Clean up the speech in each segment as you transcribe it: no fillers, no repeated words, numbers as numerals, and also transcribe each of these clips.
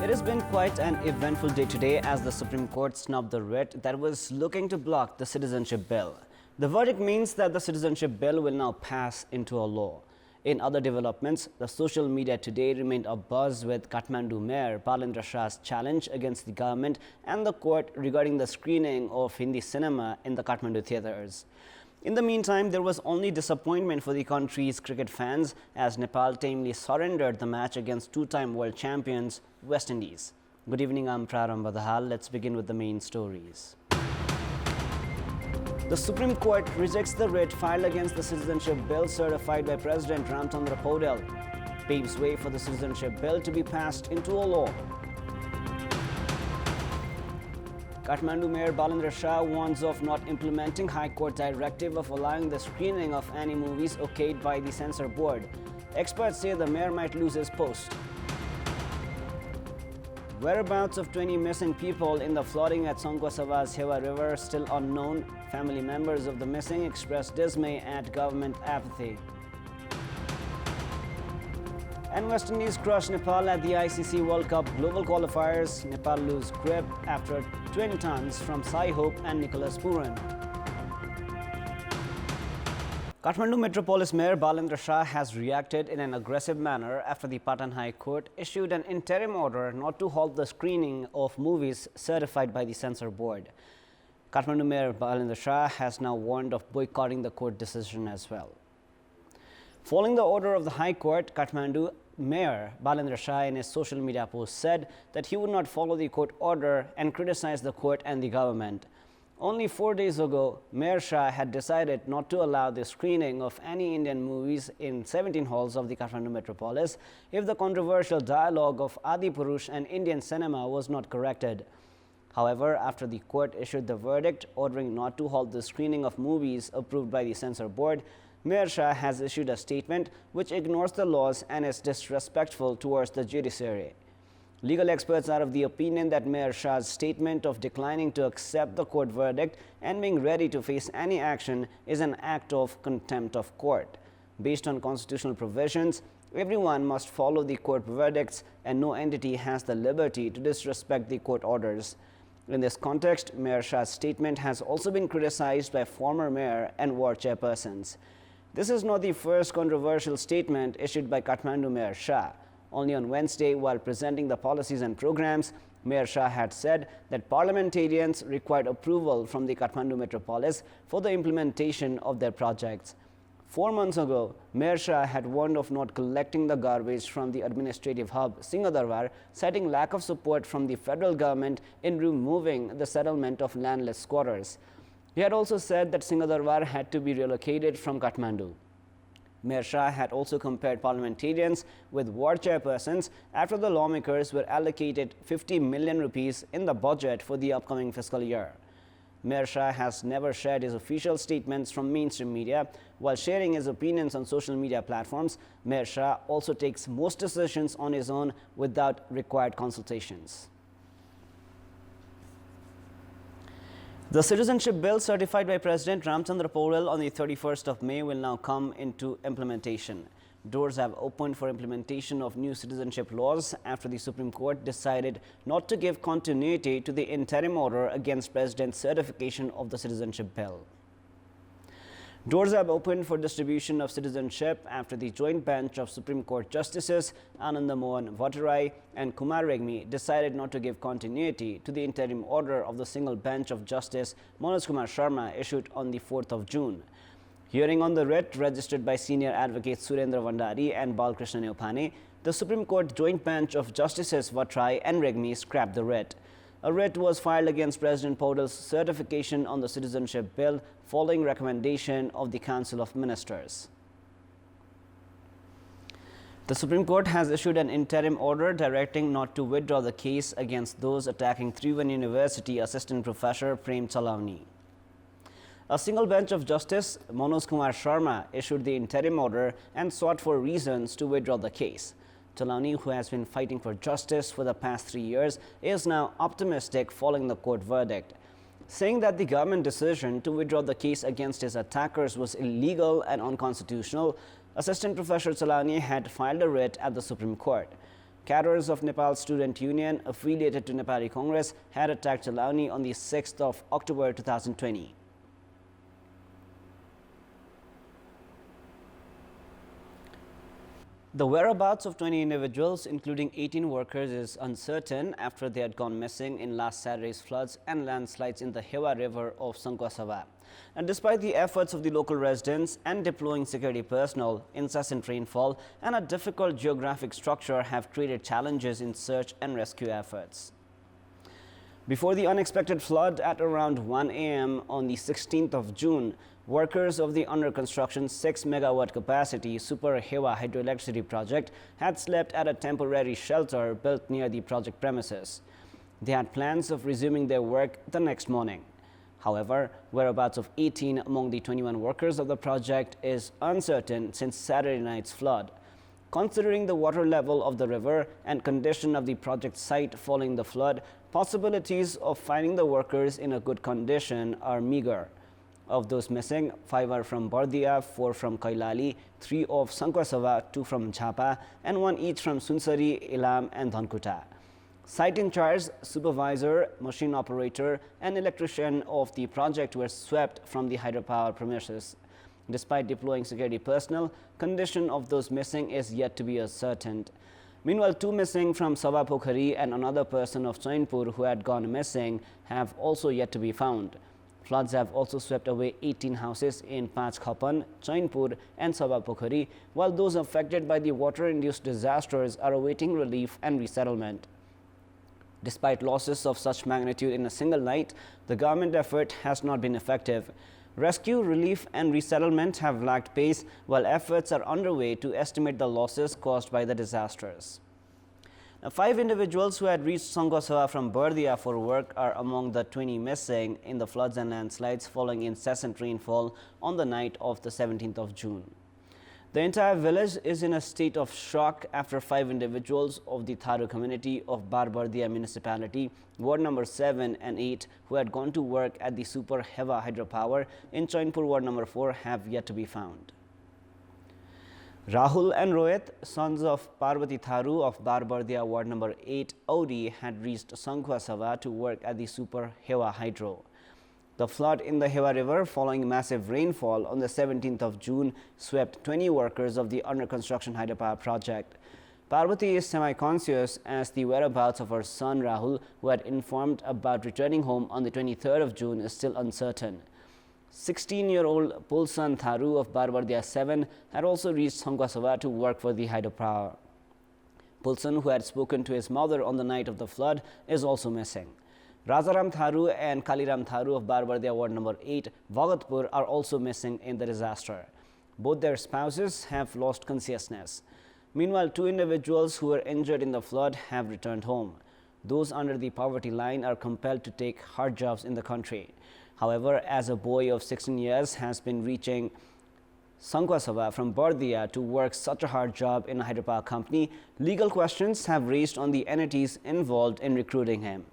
It has been quite an eventful day today as the Supreme Court snubbed the writ that was looking to block the citizenship bill. The verdict means that the citizenship bill will now pass into a law. In other developments, the social media today remained abuzz with Kathmandu Mayor Balendra Shah's challenge against the government and the court regarding the screening of Hindi cinema in the Kathmandu theatres. In the meantime, there was only disappointment for the country's cricket fans as Nepal tamely surrendered the match against two-time world champions West Indies. Good evening, I'm Prarambha, Dahal. Let's begin with the main stories. The Supreme Court rejects the writ filed against the citizenship bill certified by President Ramchandra Paudel, paves way for the citizenship bill to be passed into a law. Kathmandu Mayor Balendra Shah warns of not implementing High Court directive of allowing the screening of any movies okayed by the censor board. Experts say the mayor might lose his post. Whereabouts of 20 missing people in the flooding at Songkosava's Hewa River still unknown. Family members of the missing expressed dismay at government apathy. And West Indies crush Nepal at the ICC World Cup Global Qualifiers. Nepal lose grip after 20 tons from Sai Hope and Nicholas Puran. Kathmandu Metropolis Mayor Balendra Shah has reacted in an aggressive manner after the Patan High Court issued an interim order not to halt the screening of movies certified by the censor board. Kathmandu Mayor Balendra Shah has now warned of boycotting the court decision as well. Following the order of the High Court, Kathmandu Mayor Balendra Shah in his social media post said that he would not follow the court order and criticized the court and the government. Only 4 days ago, Mayor Shah had decided not to allow the screening of any Indian movies in 17 halls of the Kathmandu Metropolis if the controversial dialogue of Adi Purush and Indian cinema was not corrected. However, after the court issued the verdict ordering not to halt the screening of movies approved by the censor board, Mayor Shah has issued a statement which ignores the laws and is disrespectful towards the judiciary. Legal experts are of the opinion that Mayor Shah's statement of declining to accept the court verdict and being ready to face any action is an act of contempt of court. Based on constitutional provisions, everyone must follow the court verdicts and no entity has the liberty to disrespect the court orders. In this context, Mayor Shah's statement has also been criticized by former mayor and ward chairpersons. This is not the first controversial statement issued by Kathmandu Mayor Shah. Only on Wednesday, while presenting the policies and programs, Mayor Shah had said that parliamentarians required approval from the Kathmandu Metropolis for the implementation of their projects. 4 months ago, Mayor Shah had warned of not collecting the garbage from the administrative hub Singhadarbar, citing lack of support from the federal government in removing the settlement of landless squatters. He had also said that Singhadarbar had to be relocated from Kathmandu. Mayor Shah had also compared parliamentarians with ward chairpersons after the lawmakers were allocated 50 million rupees in the budget for the upcoming fiscal year. Mayor Shah has never shared his official statements from mainstream media. While sharing his opinions on social media platforms, Mayor Shah also takes most decisions on his own without required consultations. The citizenship bill certified by President Ramchandra Paudel on the 31st of May will now come into implementation. Doors have opened for implementation of new citizenship laws after the Supreme Court decided not to give continuity to the interim order against President's certification of the citizenship bill. Doors have opened for distribution of citizenship after the joint bench of Supreme Court Justices Ananda Mohan Bhattarai and Kumar Regmi decided not to give continuity to the interim order of the single bench of Justice Manoj Kumar Sharma issued on the 4th of June. Hearing on the writ registered by senior advocates Surendra Vandari and Balkrishna Neopane, the Supreme Court joint bench of Justices Bhattarai and Regmi scrapped the writ. A writ was filed against President Paudel's certification on the citizenship bill following recommendation of the Council of Ministers. The Supreme Court has issued an interim order directing not to withdraw the case against those attacking Tribhuvan University assistant professor Prem Chalauni. A single bench of Justice Manoj Kumar Sharma issued the interim order and sought for reasons to withdraw the case. Chalauni, who has been fighting for justice for the past 3 years, is now optimistic following the court verdict. saying that the government decision to withdraw the case against his attackers was illegal and unconstitutional, Assistant Professor Chalauni had filed a writ at the Supreme Court. Cadres of Nepal Student Union affiliated to Nepali Congress had attacked Chalauni on the 6th of October 2020. The whereabouts of 20 individuals, including 18 workers, is uncertain after they had gone missing in last Saturday's floods and landslides in the Hewa River of Sankhwasava. And despite the efforts of the local residents and deploying security personnel, incessant rainfall and a difficult geographic structure have created challenges in search and rescue efforts. Before the unexpected flood at around 1 a.m. on the 16th of June, workers of the under construction 6 megawatt capacity Super Hewa hydroelectricity project had slept at a temporary shelter built near the project premises. They had plans of resuming their work the next morning. However, whereabouts of 18 among the 21 workers of the project is uncertain since Saturday night's flood. Considering the water level of the river and condition of the project site following the flood, possibilities of finding the workers in a good condition are meager. Of those missing, 5 are from Bardia, 4 from Kailali, 3 of Sankhwasava, 2 from Jhapa, and 1 each from Sunsari, Ilam, and Dhankuta. Site in charge, supervisor, machine operator, and electrician of the project were swept from the hydropower premises. Despite deploying security personnel, condition of those missing is yet to be ascertained. Meanwhile, 2 missing from Savapokhari and another person of Chainpur who had gone missing have also yet to be found. Floods have also swept away 18 houses in Panchkhapan, Chainpur and Savapokhari, while those affected by the water-induced disasters are awaiting relief and resettlement. Despite losses of such magnitude in a single night, the government effort has not been effective. Rescue, relief and resettlement have lacked pace, while efforts are underway to estimate the losses caused by the disasters. Now, 5 individuals who had reached Sankhwasava from Bardia for work are among the 20 missing in the floods and landslides following incessant rainfall on the night of the 17th of June. The entire village is in a state of shock after 5 individuals of the Tharu community of Barbardia municipality, ward number 7 and 8, who had gone to work at the Super Hewa hydropower in Chainpur ward number 4 have yet to be found. Rahul and Rohit, sons of Parvati Tharu of Barbardia ward number 8 OD, had reached Sankhwasava to work at the Super Hewa hydro. The flood in the Hewa River following massive rainfall on the 17th of June swept 20 workers of the under construction hydropower project. Parvati is semi-conscious as the whereabouts of her son Rahul, who had informed about returning home on the 23rd of June, is still uncertain. 16-year-old Pulsan Tharu of Barbardia 7 had also reached Sankhwasava to work for the hydropower. Pulsan, who had spoken to his mother on the night of the flood, is also missing. Rajaram Tharu and Kaliram Tharu of Barbardia ward number 8, Bhagatpur, are also missing in the disaster. Both their spouses have lost consciousness. Meanwhile, 2 individuals who were injured in the flood have returned home. Those under the poverty line are compelled to take hard jobs in the country. However, as a boy of 16 years has been reaching Sankhwasava from Bardia to work such a hard job in a hydropower company, legal questions have raised on the entities involved in recruiting him.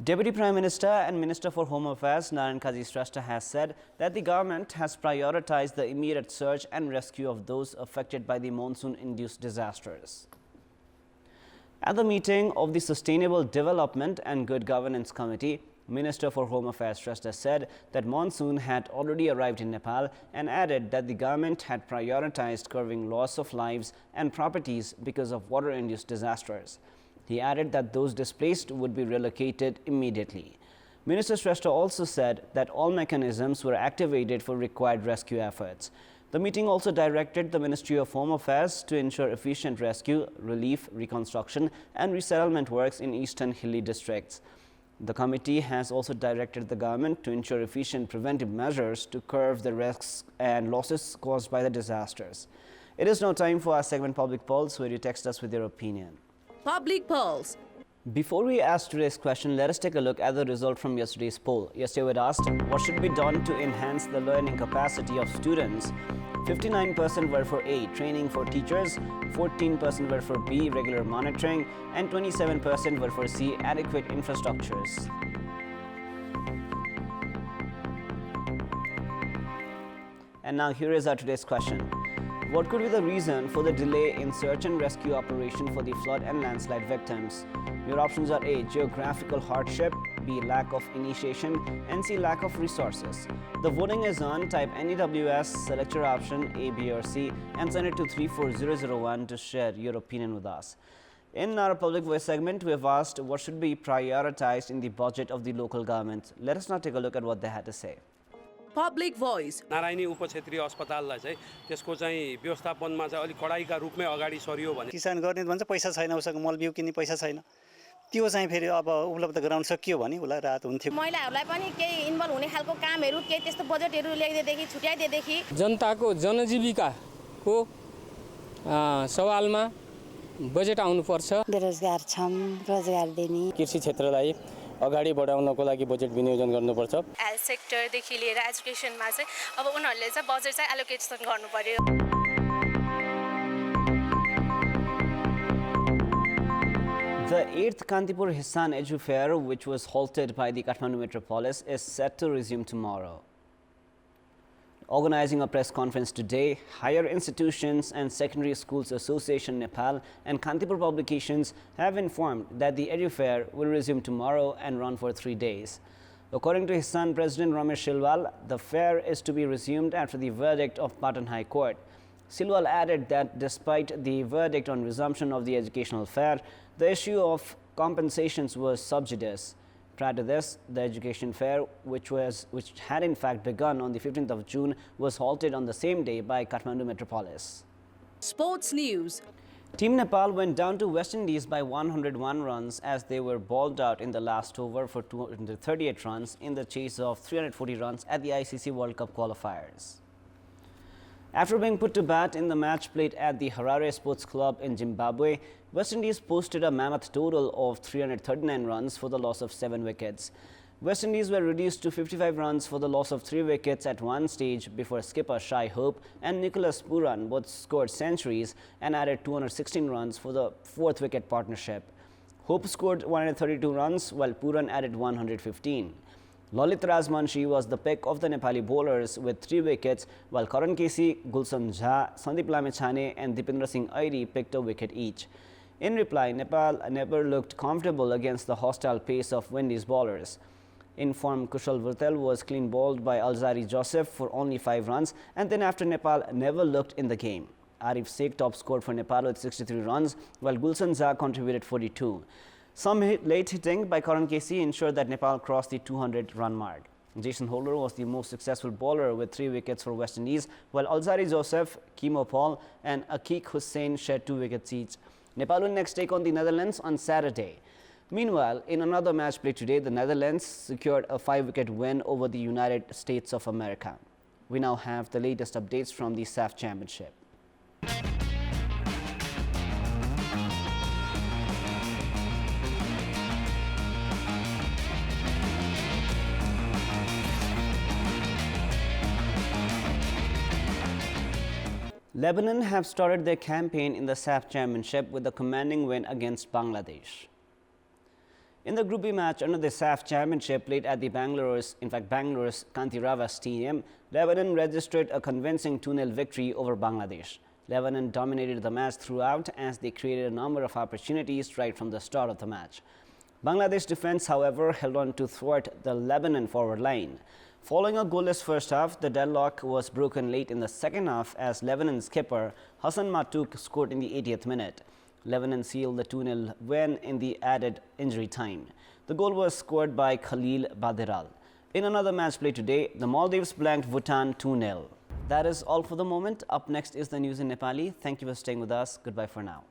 Deputy Prime Minister and Minister for Home Affairs Narayan Kaji Shrestha has said that the government has prioritized the immediate search and rescue of those affected by the monsoon-induced disasters. At the meeting of the Sustainable Development and Good Governance Committee, Minister for Home Affairs Shrestha said that monsoon had already arrived in Nepal and added that the government had prioritized curbing loss of lives and properties because of water-induced disasters. He added that those displaced would be relocated immediately. Minister Shrestha also said that all mechanisms were activated for required rescue efforts. The meeting also directed the Ministry of Home Affairs to ensure efficient rescue, relief, reconstruction and resettlement works in eastern hilly districts. The committee has also directed the government to ensure efficient preventive measures to curb the risks and losses caused by the disasters. It is now time for our segment Public Pulse, where you text us with your opinion. Public Pulse. Before we ask today's question, let us take a look at the result from yesterday's poll. Yesterday we had asked, what should be done to enhance the learning capacity of students? 59% were for A, training for teachers, 14% were for B, regular monitoring, and 27% were for C, adequate infrastructures. And now here is our today's question. What could be the reason for the delay in search and rescue operation for the flood and landslide victims? Your options are A. Geographical hardship, B. Lack of initiation, and C. Lack of resources. The voting is on. Type NEWS, select your option A, B or C and send it to 34001 to share your opinion with us. In our Public Voice segment, we have asked what should be prioritized in the budget of the local government. Let us now take a look at what they had to say. Public Voice. Narayani उपक्षेत्रीय अस्पताललाई चाहिँ त्यसको चाहिँ व्यवस्थापनमा चाहिँ अलि कडाइका रूपमै अगाडि सरियो भने किसान गर्ने भन्छ पैसा छैन उसँग मल बिउ किन्ने पैसा छैन त्यो चाहिँ फेरि अब उपलब्ध गराउन सकियो भने उलाई राहत हुन्थ्यो महिलाहरूलाई पनि केही इन्भल्भ हुने खालको कामहरू केही त्यस्तो बजेटहरू ल्याइदिएदेखि छुट्याइदिएदेखि जनताको जनजीविकाको सवालमा बजेट आउनुपर्छ बेरोजगार छौं रोजगार दिने कृषि क्षेत्रलाई अगाडि बढाउनको लागि बजेट विनियोजन गर्नुपर्छ हेल्थ सेक्टर देखि लिएर एजुकेसनमा चाहिँ अब उनीहरुले चाहिँ बजेट चाहिँ एलोकेसन गर्नु पर्यो The 8th Kantipur Hissan Edu Fair, which was halted by the Kathmandu Metropolis, is set to resume tomorrow. Organizing a press conference today, Higher Institutions and Secondary Schools Association Nepal and Kantipur Publications have informed that the Edu Fair will resume tomorrow and run for 3 days. According to Hissan President Ramesh Silwal, the fair is to be resumed after the verdict of Patan High Court. Silwal added that despite the verdict on resumption of the educational fair, the issue of compensations was sub judice. Prior to this, the education fair, which had in fact begun on the 15th of June, was halted on the same day by Kathmandu Metropolis. Sports News. Team Nepal went down to West Indies by 101 runs as they were bowled out in the last over for 238 runs in the chase of 340 runs at the ICC World Cup qualifiers. After being put to bat in the match played at the Harare Sports Club in Zimbabwe, West Indies posted a mammoth total of 339 runs for the loss of 7 wickets. West Indies were reduced to 55 runs for the loss of 3 wickets at one stage before skipper Shai Hope and Nicholas Pooran both scored centuries and added 216 runs for the 4th wicket partnership. Hope scored 132 runs while Pooran added 115. Lalit Rajmanshi was the pick of the Nepali bowlers with 3 wickets, while Karan Kesi, Gulshan Jha, Sandeep Lamechhane and Dipendra Singh Airi picked a wicket each. In reply, Nepal never looked comfortable against the hostile pace of Windies bowlers. In form, Kushal Virtel was clean bowled by Alzari Joseph for only 5 runs, and then after Nepal never looked in the game. Arif Sheikh top scored for Nepal with 63 runs, while Gulshan Jha contributed 42. Some late hitting by Karan Kesi ensured that Nepal crossed the 200-run mark. Jason Holder was the most successful bowler with 3 wickets for West Indies, while Alzari Joseph, Kimo Paul and Akik Hussain shared 2 wickets each. Nepal will next take on the Netherlands on Saturday. Meanwhile, in another match played today, the Netherlands secured a 5-wicket win over the United States of America. We now have the latest updates from the SAF Championship. Lebanon have started their campaign in the SAF Championship with a commanding win against Bangladesh. In the Group B match under the SAF Championship played at the Bangalore's Kantirava Stadium, Lebanon registered a convincing 2-0 victory over Bangladesh. Lebanon dominated the match throughout as they created a number of opportunities right from the start of the match. Bangladesh defense, however, held on to thwart the Lebanon forward line. Following a goalless first half, the deadlock was broken late in the second half as Lebanon skipper Hassan Matouk scored in the 80th minute. Lebanon sealed the 2-0 win in the added injury time. The goal was scored by Khalil Badiral. In another match played today, the Maldives blanked Bhutan 2-0. That is all for the moment. Up next is the news in Nepali. Thank you for staying with us. Goodbye for now.